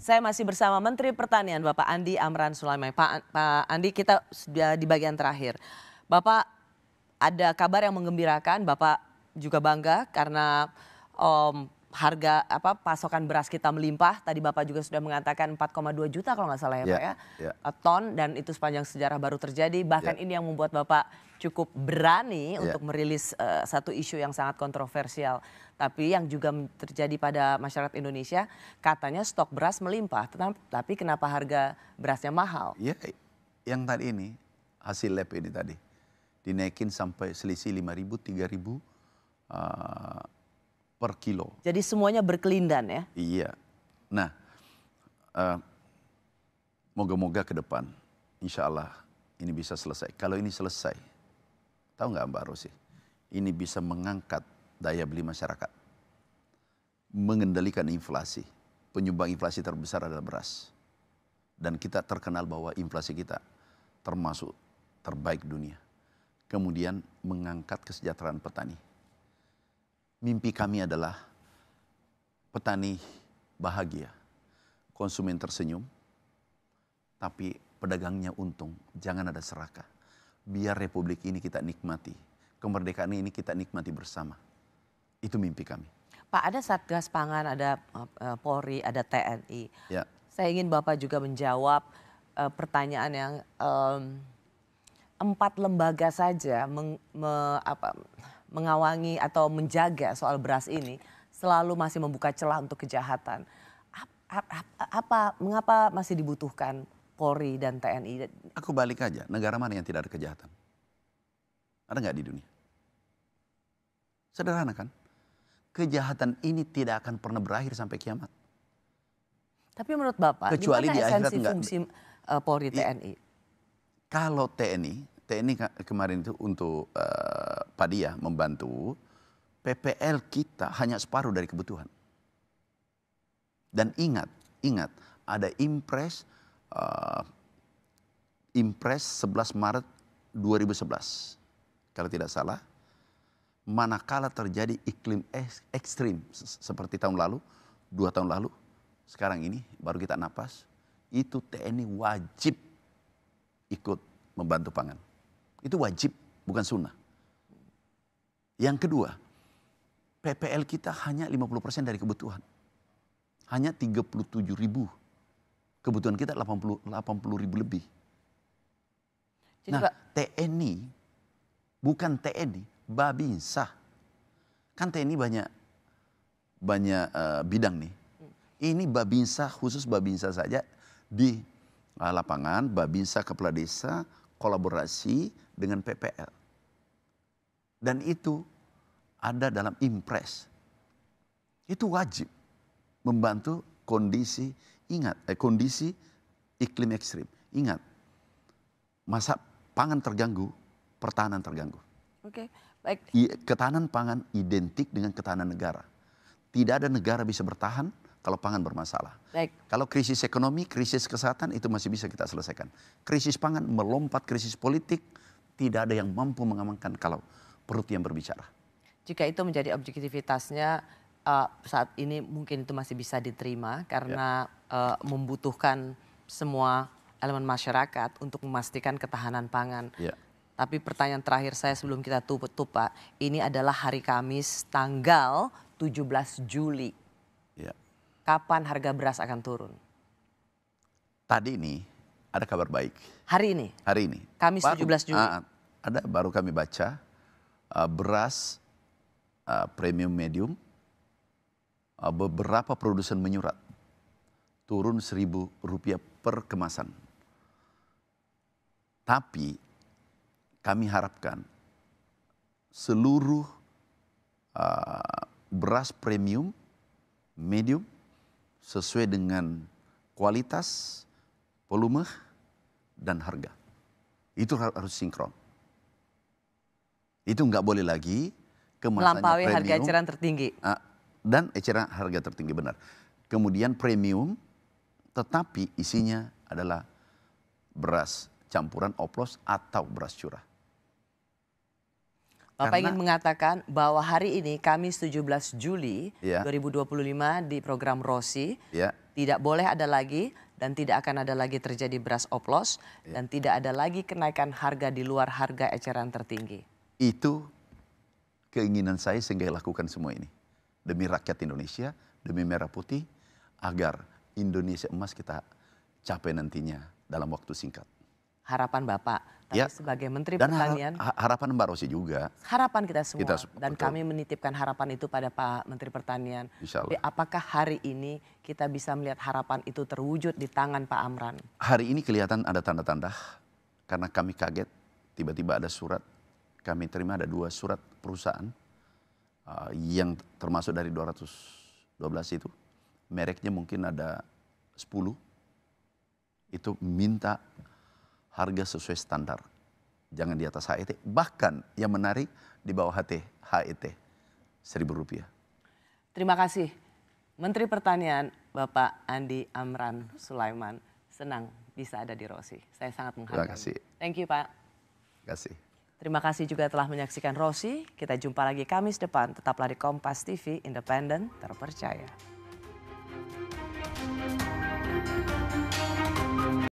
Saya masih bersama Menteri Pertanian Bapak Andi Amran Sulaiman. Pak Andi, kita sudah di bagian terakhir. Bapak, ada kabar yang menggembirakan, Bapak juga bangga karena pasokan beras kita melimpah. Tadi Bapak juga sudah mengatakan 4,2 juta kalau nggak salah ya Pak ya. Ton, dan itu sepanjang sejarah baru terjadi. Bahkan ini yang membuat Bapak cukup berani untuk merilis satu isu yang sangat kontroversial. Tapi yang juga terjadi pada masyarakat Indonesia, katanya stok beras melimpah. Tapi kenapa harga berasnya mahal? Ya, yang tadi ini, hasil lab ini tadi, dinaikin sampai selisih 5.000, 3.000 per kilo. Jadi semuanya berkelindan ya? Iya. Nah, moga-moga ke depan, insya Allah ini bisa selesai. Kalau ini selesai, tahu nggak Mbak Rosi, ini bisa mengangkat daya beli masyarakat, mengendalikan inflasi. Penyumbang inflasi terbesar adalah beras. Dan kita terkenal bahwa inflasi kita termasuk terbaik dunia. Kemudian mengangkat kesejahteraan petani. Mimpi kami adalah petani bahagia, konsumen tersenyum, tapi pedagangnya untung, jangan ada serakah. Biar republik ini kita nikmati, kemerdekaan ini kita nikmati bersama. Itu mimpi kami. Pak, ada Satgas Pangan, ada Polri, ada TNI. Ya. Saya ingin Bapak juga menjawab pertanyaan yang 4 lembaga saja mengawangi atau menjaga soal beras ini selalu masih membuka celah untuk kejahatan. Mengapa masih dibutuhkan Polri dan TNI? Aku balik aja, negara mana yang tidak ada kejahatan? Ada nggak di dunia? Sederhana kan? Kejahatan ini tidak akan pernah berakhir sampai kiamat. Tapi menurut Bapak, kecuali di akhirat enggak. Fungsi Polri TNI? Kalau TNI kemarin itu untuk Pak Dia membantu, PPL kita hanya separuh dari kebutuhan. Dan ingat, ada Impres 11 Maret 2011. Kalau tidak salah, manakala terjadi iklim ekstrim seperti tahun lalu, 2 tahun lalu, sekarang ini baru kita napas, itu TNI wajib ikut membantu pangan. Itu wajib, bukan sunnah. Yang kedua, PPL kita hanya 50% dari kebutuhan. Hanya 37.000. Kebutuhan kita 80.000 lebih. Jadi, nah, TNI, bukan TNI, Babinsa. Kan TNI banyak bidang nih. Ini Babinsa, khusus Babinsa saja di lapangan, Babinsa Kepala Desa kolaborasi dengan PPL. Dan itu ada dalam Impres. Itu wajib membantu kondisi, kondisi iklim ekstrim. Ingat, masa pangan terganggu, pertahanan terganggu. Oke, baik. Ketahanan pangan identik dengan ketahanan negara. Tidak ada negara bisa bertahan kalau pangan bermasalah. Baik. Kalau krisis ekonomi, krisis kesehatan itu masih bisa kita selesaikan. Krisis pangan melompat krisis politik, tidak ada yang mampu mengamankan kalau perut yang berbicara. Jika itu menjadi objektivitasnya, saat ini mungkin itu masih bisa diterima karena membutuhkan semua elemen masyarakat untuk memastikan ketahanan pangan. Ya. Tapi pertanyaan terakhir saya sebelum kita tutup Pak, ini adalah hari Kamis tanggal 17 Juli. Ya. Kapan harga beras akan turun? Tadi ini ada kabar baik. Hari ini? Hari ini. Kamis 17 Juli. Baru kami baca beras premium medium, beberapa produsen menyurat turun Rp1.000 per kemasan. Tapi kami harapkan seluruh beras premium, medium, sesuai dengan kualitas, volume, dan harga. Itu harus sinkron. Itu nggak boleh lagi kemasannya melampaui premium, harga eceran tertinggi. Dan eceran harga tertinggi, benar. Kemudian premium, tetapi isinya adalah beras campuran oplos atau beras curah. Bapak ingin mengatakan bahwa hari ini Kamis 17 Juli 2025 di program Rosi tidak boleh ada lagi dan tidak akan ada lagi terjadi beras oplos dan tidak ada lagi kenaikan harga di luar harga eceran tertinggi. Itu keinginan saya sehingga lakukan semua ini. Demi rakyat Indonesia, demi Merah Putih, agar Indonesia emas kita capai nantinya dalam waktu singkat. Harapan Bapak, tapi sebagai Menteri Pertanian. Harapan Mbak Rosi juga. Harapan kita semua. Dan kami menitipkan harapan itu pada Pak Menteri Pertanian. Jadi apakah hari ini kita bisa melihat harapan itu terwujud di tangan Pak Amran? Hari ini kelihatan ada tanda-tanda karena kami kaget tiba-tiba ada surat. Kami terima ada 2 surat perusahaan yang termasuk dari 212 itu. Mereknya mungkin ada 10. Itu minta harga sesuai standar. Jangan di atas HET. Bahkan yang menarik di bawah HET Rp1.000. Terima kasih. Menteri Pertanian Bapak Andi Amran Sulaiman. Senang bisa ada di Rosi. Saya sangat menghargai. Terima kasih. Thank you Pak. Terima kasih. Terima kasih juga telah menyaksikan Rosi. Kita jumpa lagi Kamis depan. Tetaplah di Kompas TV, independen, terpercaya.